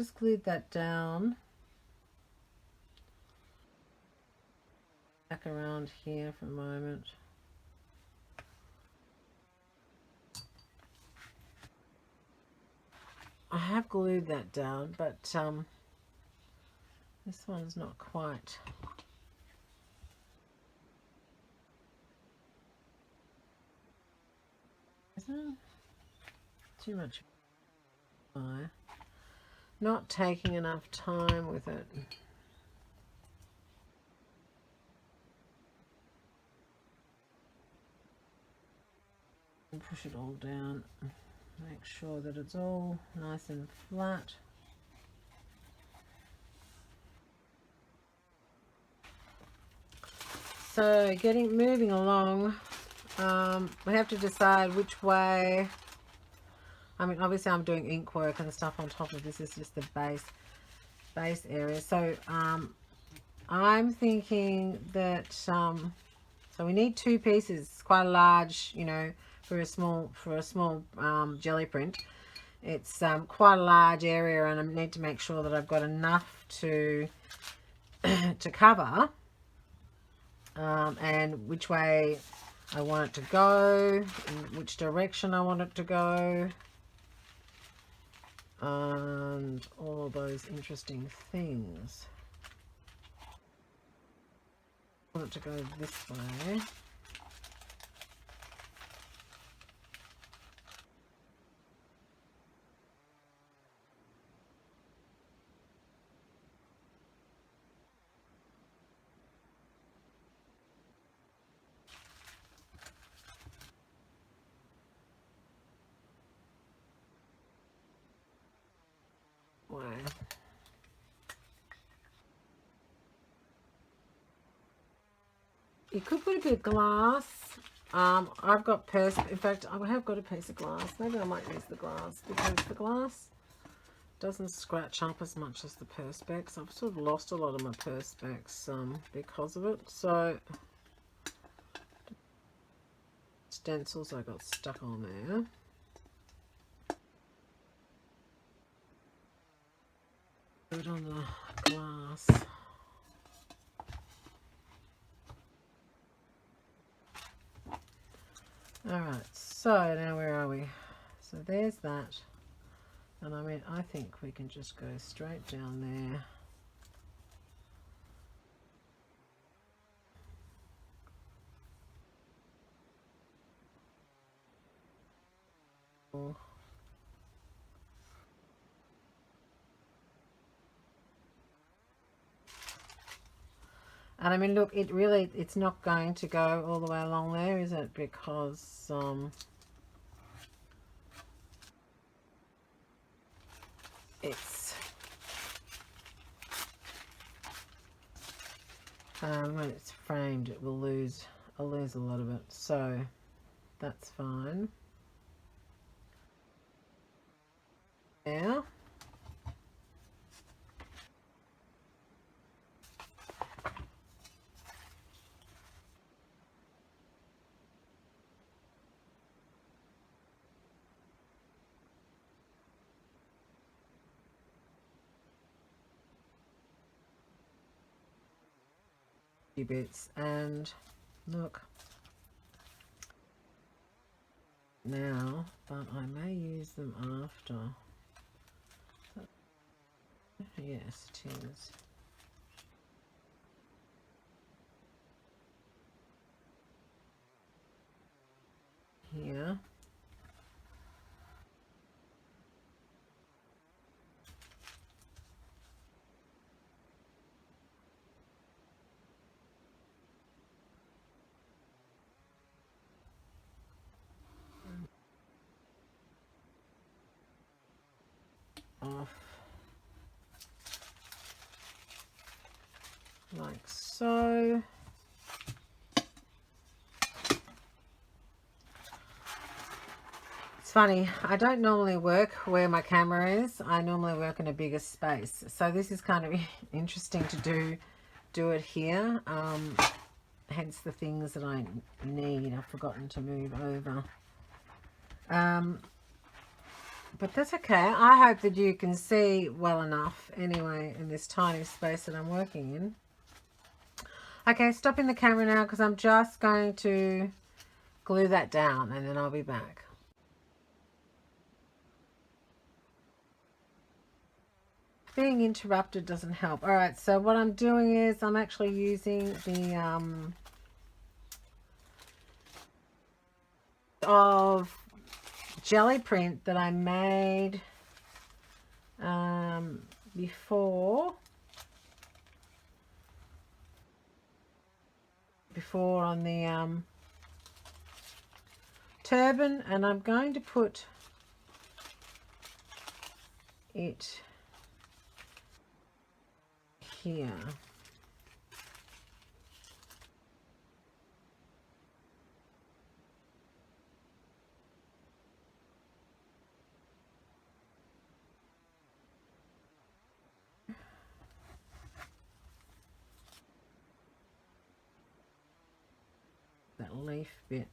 just glued that down. Back around here for a moment. I have glued that down, but this one's not quite. Isn't it? Too much. Not taking enough time with it. And push it all down. Make sure that it's all nice and flat. So moving along, we have to decide which way. I mean, obviously I'm doing ink work and stuff on top of this. Is just the base area. So I'm thinking that so we need 2 pieces, quite a large, you know, for a small jelly print. It's quite a large area, and I need to make sure that I've got enough to to cover, and which way I want it to go, in which direction I want it to go, and all of those interesting things. I want it to go this way. You could put a bit of glass. I've got in fact, I have got a piece of glass. Maybe I might use the glass, because the glass doesn't scratch up as much as the Perspex. I've sort of lost a lot of my Perspex because of it. So stencils I got stuck on there. Put it on the glass. Alright, so now where are we? So there's that. And I mean, I think we can just go straight down there. And I mean, look, it's not going to go all the way along there, is it? Because when it's framed, it will lose. I'll lose a lot of it, so that's fine. Now, bits, and look now, but I may use them after. Yes, it is. Here. Off like so. It's funny, I don't normally work where my camera is. I normally work in a bigger space, so this is kind of interesting to do it here. Hence the things that I need. I've forgotten to move over. But that's okay. I hope that you can see well enough anyway in this tiny space that I'm working in. Okay, stopping the camera now because I'm just going to glue that down and then I'll be back. Being interrupted doesn't help. All right, so what I'm doing is I'm actually using the of jelly print that I made before on the turban, and I'm going to put it here. That leaf bit.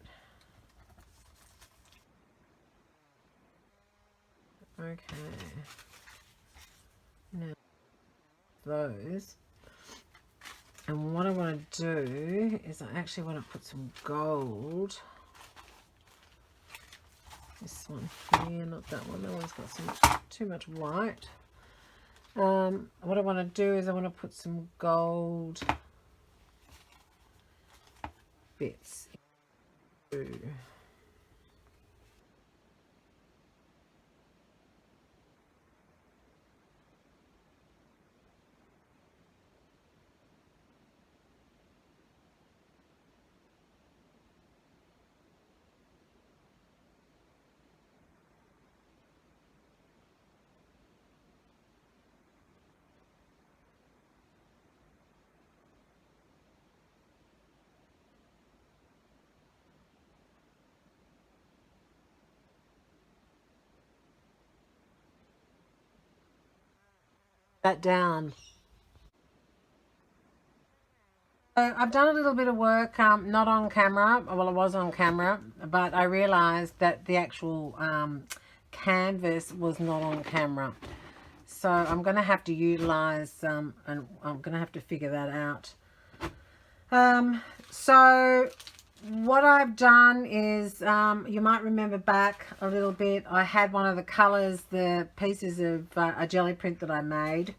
Okay. Now those. And what I want to do is I actually want to put some gold. This one here, not that one. That one's got too much white. What I want to do is I want to put some gold bits into. That down. So I've done a little bit of work, not on camera. Well, I was on camera, but I realized that the actual canvas was not on camera. So I'm going to have to utilize, and I'm going to have to figure that out. So what I've done is, you might remember back a little bit, I had one of the colors, the pieces of a jelly print that I made.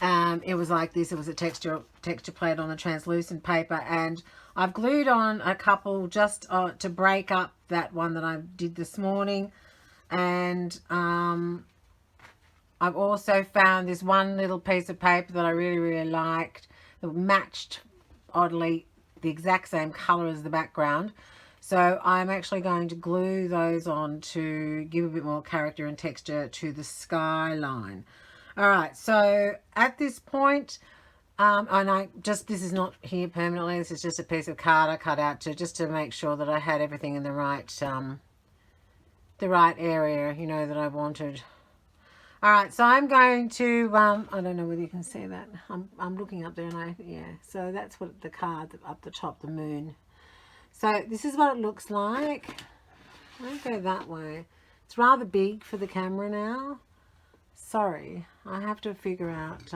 It was like this. It was a texture plate on a translucent paper, and I've glued on a couple just to break up that one that I did this morning. And I've also found this one little piece of paper that I really liked that matched, oddly, the exact same color as the background. So I'm actually going to glue those on to give a bit more character and texture to the skyline. All right, so at this point, and this is not here permanently. This is just a piece of card I cut out just to make sure that I had everything in the right area, you know, that I wanted. All right, so I'm going to, I don't know whether you can see that. I'm looking up there, and yeah, so that's what the card up the top, the moon. So this is what it looks like. I won't go that way. It's rather big for the camera now. Sorry, I have to figure out,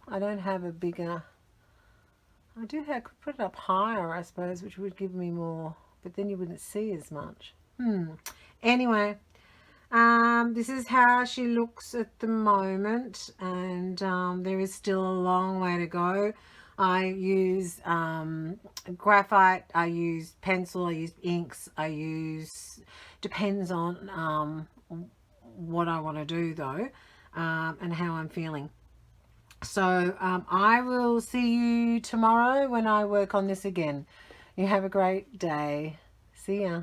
I don't have a bigger, I could put it up higher, I suppose, which would give me more, but then you wouldn't see as much. Anyway, this is how she looks at the moment, and there is still a long way to go. I use graphite, I use pencil, I use inks, depends on what I want to do though, and how I'm feeling. So I will see you tomorrow when I work on this again. You have a great day. See ya.